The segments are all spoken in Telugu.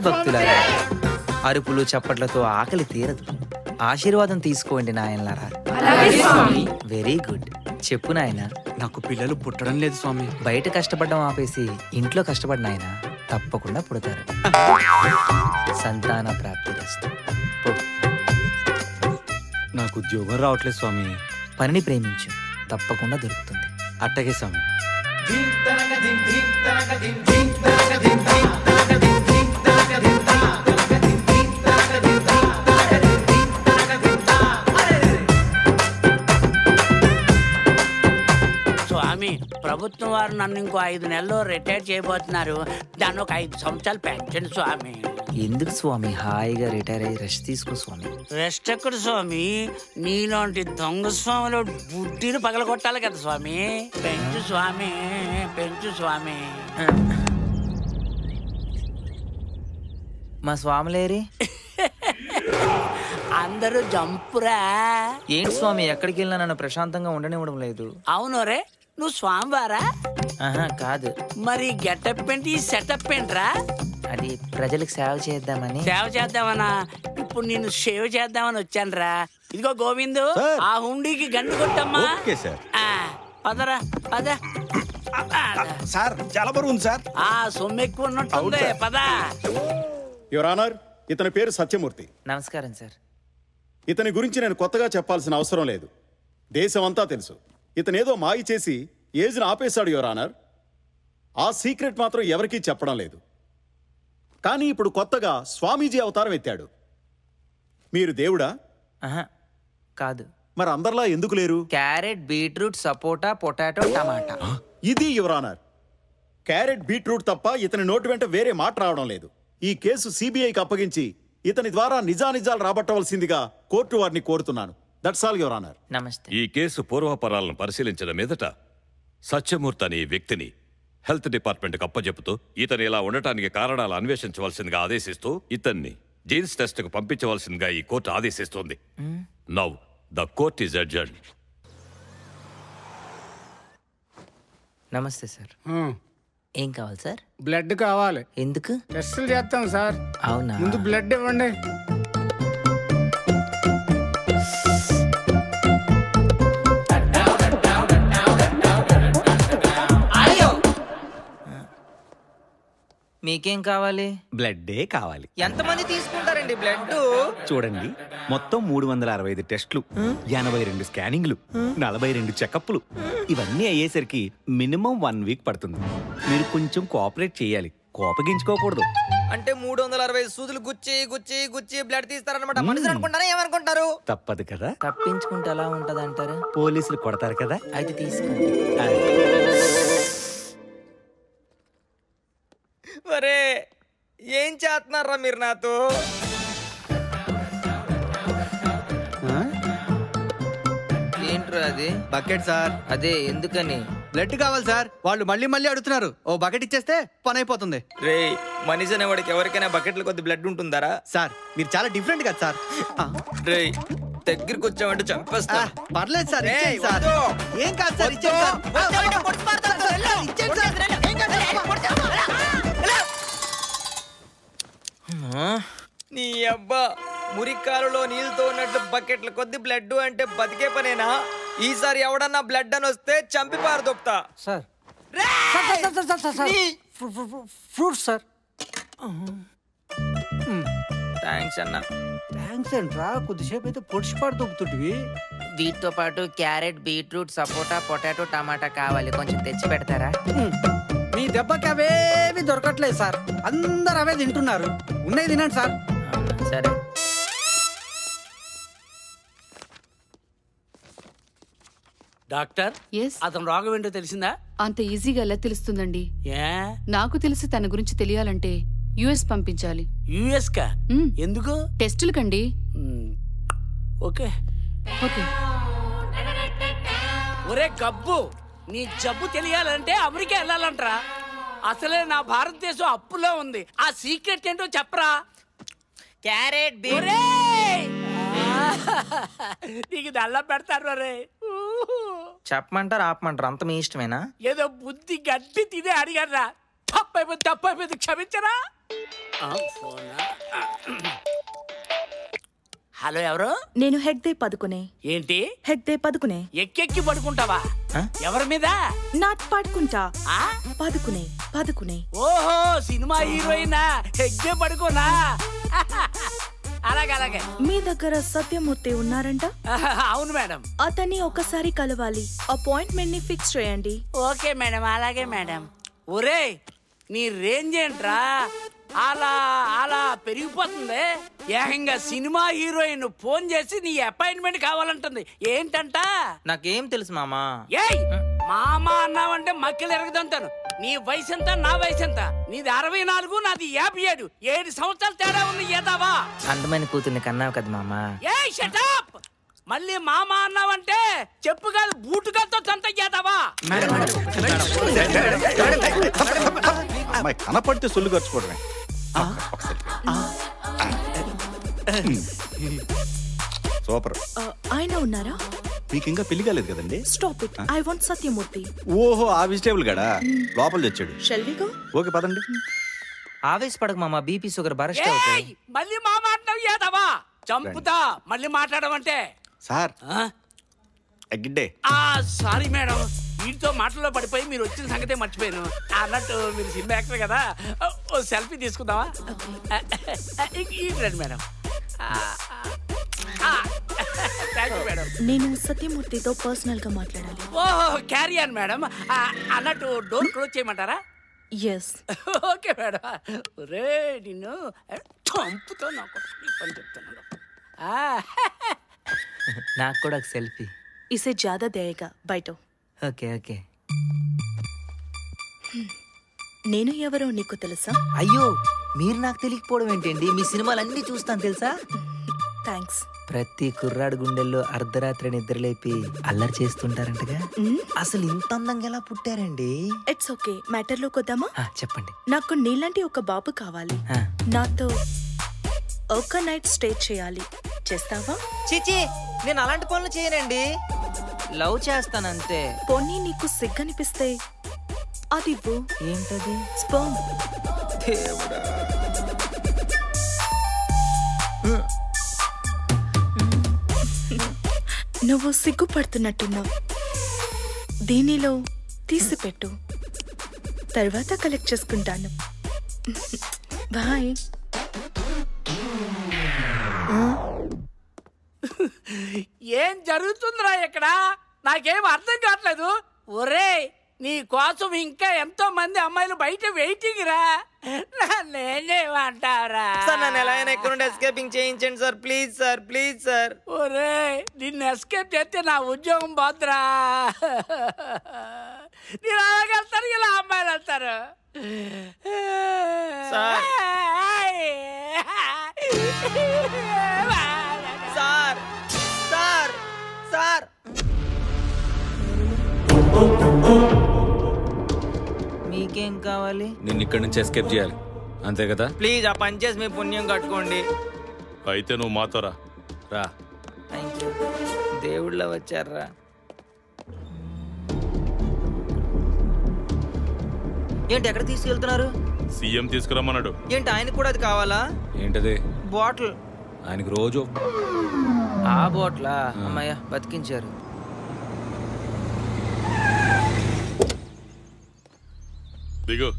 వినండి భక్తులారా, అరుపులు చప్పట్లతో ఆకలి తీరదు. ఆశీర్వాదం తీసుకోండి నాయనలారా. Very good. చెప్పు నాయన. నాకు పిల్లలు పుట్టడం లేదు స్వామి. బయట కష్టపడడం ఆపేసి ఇంట్లో కష్టపడిన ఆయన తప్పకుండా పుడతారు. సంతాన ప్రాప్తి రస్తు. నాకు ఉద్యోగం రావట్లేదు స్వామి. పనిని ప్రేమించు, తప్పకుండా దొరుకుతుంది. అట్టగే స్వామి. స్వామి, ప్రభుత్వం వారు నన్ను ఇంకో 5 నెలల్లో రిటైర్ చేయబోతున్నారు. దాన్ని ఒక 5 సంవత్సరాలు పెంచండి స్వామి. ఎందుకు స్వామి? హాయిగా రిటైర్ అయ్యి రెస్ట్ తీసుకో స్వామి. రెస్ట్ ఎక్కడ స్వామి? నీలాంటి దొంగ స్వామిలో బుద్ధిని పగలగొట్టాలి కదా స్వామి. పెంచు స్వామి, పెంచు స్వామి. మా స్వాములేరి అందరూ జంపురా. ఏంటి స్వామి, ఎక్కడికి వెళ్ళినా నన్ను ప్రశాంతంగా ఉండనివ్వడం లేదు. అవును రే, నువ్వు స్వామివారా? ఆహా కాదు. మరి గెటప్ ఏంటి, సెటప్ ఏంట్రా? అది ప్రజలకు సేవ చేద్దామని. సేవ చేద్దామనా? ఇప్పుడు నేను సేవ చేద్దామని వచ్చానురా. ఇదిగో గోవిందు, ఆ హుండీకి గండు కొట్టమ్మా. పదరా పద. సార్ చాలా బరువు ఉంది సార్. ఆ సొమ్ము ఎక్కువ ఉన్నట్టుంది, పద. యువర్ ఆనర్, ఇతని పేరు సత్యమూర్తి. నమస్కారం సార్. ఇతని గురించి నేను కొత్తగా చెప్పాల్సిన అవసరం లేదు, దేశం అంతా తెలుసు. ఇతనేదో మాయి చేసి ఏజ్ని ఆపేశాడు యువర్ ఆనర్. ఆ సీక్రెట్ మాత్రం ఎవరికీ చెప్పడం లేదు. కానీ ఇప్పుడు కొత్తగా స్వామీజీ అవతారం ఎత్తాడు. మీరు దేవుడా? ఆహా కాదు. మరి అందరిలా ఎందుకు లేరు? క్యారెట్, బీట్రూట్, సపోటా, పొటాటో, టమాటా. ఇది యువర్ ఆనర్. క్యారెట్, బీట్రూట్ తప్ప ఇతని నోటి వెంట వేరే మాట రావడం లేదు. ఈ కేసు సిబిఐకి అప్పగించి ఇతని ద్వారా నిజానిజాలు రాబట్టవలసిందిగా కోర్టు వారిని కోరుతున్నాను. That's all your honour. నమస్తే. ఈ కేసు పూర్వాపరాలను పరిశీలించిన మీదట సత్యమూర్తి అనే వ్యక్తిని హెల్త్ డిపార్ట్మెంట్కి అప్పజెపుతూ ఇతను ఇలా ఉండటానికి కారణాలు అన్వేషించవలసిందిగా ఆదేశిస్తూ ఇతన్ని జీన్స్ టెస్ట్ కు పంపించవలసిందిగా ఈ కోర్టు ఆదేశిస్తోంది. Now the court is adjourned. నమస్తే సార్. ఏం కావాలి సార్? బ్లడ్ కావాలి. ఎందుకు? టెస్టులు చేస్తాం సార్. అవునా? ముందు బ్లడ్ ఇవ్వండి. మీకేం కావాలి? బ్లడ్డే కావాలి. ఎంతమంది తీసుకుంటారండి బ్లడ్? చూడండి, మొత్తం 365 టెస్టులు, 82 స్కానింగ్లు, 42 చెకప్లు, ఇవన్నీ అయ్యేసరికి మినిమం 1 వీక్ పడుతుంది. మీరు కొంచెం కోఆపరేట్ చేయాలి, కోపగించుకోకూడదు. అంటే 365 సూదులు గుచ్చి గుచ్చి గుచ్చి బ్లడ్ తీస్తారనమాట. మనుషులు అనుకుంటారా ఏమనుకుంటారు? తప్పదు కదా. తప్పించుకుంటే ఎలా ఉంటది అంటారు? పోలీసులు కొడతారు కదా. అయితే తీసుకోండి. ఒరే ఏం చేస్తున్నారా మీరు నాతో? ఏంట్రా అది? Bucket sir. అదే ఎందుకని? బ్లడ్ కావాలి సార్. వాళ్ళు మళ్ళీ మళ్ళీ అడుగుతున్నారు. ఓ బకెట్ ఇచ్చేస్తే పని అయిపోతుంది. రే మనిషి అనేవాడికి ఎవరికైనా బకెట్ల కొద్ది బ్లడ్ ఉంటుందారా? సార్ మీరు చాలా డిఫరెంట్ కదా సార్. రే దగ్గరికి వచ్చామంటే చంపేస్తా. పర్లేదు సార్, ఇచ్చేయండి సార్. ఏం కాదు సార్, ఇచ్చేయండి సార్. నీ అబ్బా మురికాలలో నీళ్ళతో ఉన్నట్టు బకెట్ల కొద్ది బ్లడ్ అంటే బతికే పనేనా? ఈసారి ఎవడన్నా బ్లడ్ అని వస్తే చంపి పారదొప్తా. Sir fruits sir. థ్యాంక్స్ అన్న. థ్యాంక్స్ ఏంట్రా, కొద్దిసేపు అయితే పొడిచిపాటు దొబ్బుతుంటివి. వీటితో పాటు క్యారెట్, బీట్రూట్, సపోటా, పొటాటో, టమాటా కావాలి, కొంచెం తెచ్చి పెడతారా? మీ దెబ్బకి అవేవి దొరకట్లేదు సార్. అందరు అవే తింటున్నారు. ఉన్నాయి తినండి సార్. సరే. డాక్టర్, అతను రోగం ఏంటో తెలిసిందా? అంత ఈజీగా ఎలా తెలుస్తుందండి? ఏ నాకు తెలిసి తన గురించి తెలియాలంటే యుఎస్ పంపించాలి. యుఎస్ కా? ఎందుకు? టెస్టులు కండి. Okay okay. ఒరే గబ్బు, నీ జబ్బు తెలియాలంటే అమెరికా వెళ్ళాలంటరా. అసలే నా భారతదేశం అప్పులో ఉంది. ఆ సీక్రెట్ ఏంటో చెప్పరా. క్యారెట్, నీకు దల్లా పెడతారు రే. చెప్పమంటారు ఆపమంటారు, అంత మీ ఇష్టమేనా? ఏదో బుద్ధి గట్టి తినే అడిగారా. తప్పైపోయింది క్షమించరా. హలో, ఎవరు? నేను హెగ్దే పదుకునే. ఏంటి హెగ్దే పదుకునే? ఎక్కెక్కి పడుకుంటావా? ఎవరి మీద? నాట్ పడుకుంటా. పదుకునే పదుకునే. ఓహో, సినిమా హీరోయినా? హెగ్దే పడుకోనా? అలాగే. మీ దగ్గర సత్యమూర్తి ఉన్నారంట? అవును మేడం. అతన్ని ఒకసారి కలవాలి. అపాయింట్మెంట్ ని ఫిక్స్ చేయండి. ఓకే మేడం, అలాగే మేడం. ఒరే, నీ రేంజ్ ఏంట్రా? అలా పెరిగిపోతుంది. ఏకంగా సినిమా హీరోయిన్ ఫోన్ చేసి నీ అపాయింట్మెంట్ కావాలంటుంది. ఏంటంట? నాకేం తెలుసు మామా. ఏయ్, మామ అన్నావంటే మక్కలు ఎరగదంతాను. నీ వయసు ఎంత, నా వయసు ఎంత? నీది 64, నాది 57. 7 సంవత్సరాలు తేడా ఉంది. ఏదావా అందమైన కూతుర్ని కన్నావు కదా మామా. ఏయ్, షట్ అప్. మళ్ళీ మామ అన్నావంటే చెప్పు కాదు, బూటుకాలతో చంత చేద్దావా? అమ్మాయి కనపడితే సొల్లు ఖర్చుకోవడమే. సూపర్. ఆయన ఉన్నారా? మీకు ఇంకా పెళ్లి కాలేదు కదండి? Stop it. I want Satyamurthy. ఓహో, ఆ వెజిటేబుల్ గడా లోపల తెచ్చాడు. Shall we go? ఓకే, పదండి. ఆవేశపడక మామా, బీపీ షుగర్ బరస్ట్ ఏయ్, అవుతాయి. మళ్ళీ మామ అంటావు ఏదావా? చంపుతా మళ్ళీ మాట్లాడమంటే. సార్, గిడ్డే. సారీ మేడం, వీటితో మాటల్లో పడిపోయి మీరు వచ్చిన సంగతే మర్చిపోయాను. అన్నట్టు మీరు సినిమా యాక్టర్ కదా, ఓ సెల్ఫీ తీసుకుందామా? రండి మేడం. Thank you madam. నేను సత్యమూర్తితో పర్సనల్ గా మాట్లాడాలి. ఓహో, క్యారీ ఆన్ మేడం. అన్నట్టు డోర్ క్లోజ్ చేయమంటారా? ఎస్. Okay madam. రే, నిన్ను చంపుతో నాకు పని చెప్తున్నాను. నాకు కూడా ఒక సెల్ఫీ. ఇసే జ్యాదా దేగా బయట. ఓకే. నేను ఎవరో నీకు తెలుసా? అయ్యో, మీరు నాకు తెలియకపోవడం ఏంటండి? మీ సినిమాలన్నీ చూస్తాను తెలుసా. థ్యాంక్స్. ప్రతి కుర్రాడు గుండెల్లో అర్ధరాత్రి నిద్రలేపి అల్లరి చేస్తుంటారంటగా. అసలు ఇంత అందంగా ఎలా పుట్టారండి? ఇట్స్ ఓకే, మ్యాటర్ లోకి వద్దామా? చెప్పండి. నాకు నీలాంటి ఒక బాబు కావాలి. నాతో ఒక నైట్ స్టే చేయాలి. చేస్తావా? చిచి, నేను అలాంటి పనులు చేయనండి. లవ్ చేస్తానంతే. పోనీ నీకు సిగ్గనిపిస్తే అది ఇవ్వు. ఏంటది? స్పర్మ్. నువ్వు సిగ్గుపడుతున్నట్టున్నావు. దీనిలో తీసిపెట్టు, తర్వాత కలెక్ట్ చేసుకుంటాను. బాయ్. ఏం జరుగుతుందిరా ఇక్కడ? నాకేం అర్థం కావట్లేదు. ఒరే, నీ కోసం ఇంకా ఎంతో మంది అమ్మాయిలు బయట వెయిటింగ్ రా. నేనేమంటారా? సార్, నన్ను ఎలా అయినా ఇక్కడ నుండి ఎస్కేపింగ్ చేయించండి sir. Please sir, please sir. ఒరే, నిన్ను ఎస్కేప్ చేస్తే నా ఉద్యోగం పోద్దురా. నేను అలాగెళ్తారు, ఇలా అమ్మాయిలు వెళ్తారు. సార్ సార్ సార్ సార్ మీకేం కావాలి? నిన్ను ఇక్కడి నుంచి ఎస్కేప్ చేయాలి, అంతే కదా? ప్లీజ్ ఆ పని చేసి మీ పుణ్యం కట్టుకోండి. అయితే నువ్వు మాతో రా. Thank you. దేవుళ్ళ వచ్చారా? ఏంటి ఎక్కడ తీసుకెళ్తున్నారు? సీఎం తీసుకురమ్మన్నాడు. ఏంటి ఆయనకు కూడా అది కావాలా? ఏంటది? బాటిల్. ఆయనకు రోజు ఆ బాటిలా? అమ్మయ్య, బతికించారు. దిగు.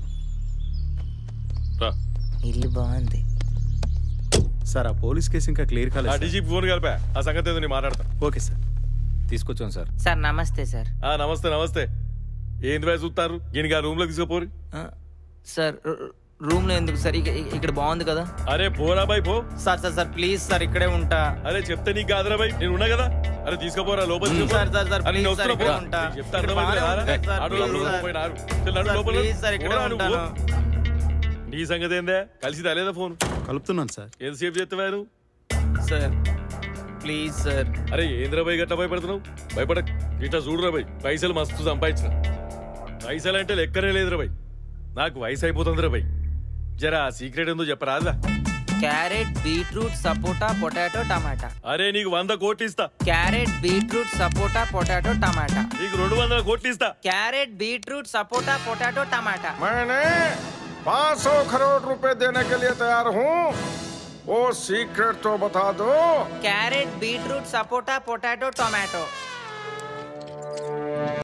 ఇల్లు బాగుంది సార్. ఆ పోలీస్ కేసు ఇంకా క్లియర్ కాలేదు. డీజీపీ ఫోన్ కలిపా, ఆ సంగతి ఏదో నేను మాట్లాడతా. Okay sir. తీసుకొచ్చాం సార్. సార్ నమస్తే సార్. నమస్తే. ఏంది బాయ్ చూస్తారు? ఈయనకి ఆ రూమ్ లో తీసుకుపోరు. సార్ రూమ్ లో ఎందుకు సార్? ఇక్కడ బాగుంది కదా. అరే పోరా బాయ్, పో. సార్ ప్లీజ్ సార్, ఇక్కడే ఉంటా. అరే చెప్తే నీకు కాదురా బాయ్, నేను ఉన్నా కదా. అరే తీసుకుపోరా లోపల. నీ సంగతి ఏందే? కలిసి రాలేదా ఫోన్? కలుపుతున్నాను సార్. ఎంతసేపు చెప్తావారు సార్? Please sir. అరే ఏంద్రా బాయ్ గట్లా భయపడుతున్నావు? భయపడక, ఇట్లా చూడురా బాయ్. పైసలు మస్తు సంపాదించిన. పైసలు అంటే లెక్కనే లేదురా బాయ్. నాకు వయసు అయిపోతుందిరా బాయ్. జరా సీక్రెట్ ఏందో చెప్పరాదా? క్యారెట్ బీట్రూట్ సపోటా పొటాటో టమాటా. అరే నీకు 100 కోట్లు ఇస్తా. క్యారెట్ బీట్రూట్ సపోటా పొటాటో టమాటా. నీకు 200 కోట్లు ఇస్తా. క్యారెట్ బీట్రూట్ సపోటా పొటాటో టమాటా. मैंने 500 करोड़ रुपए देने के लिए तैयार हूँ. वो सीक्रेट तो बता दो. క్యారెట్ బీట్రూట్ సపోటా పొటాటో టొమాటో.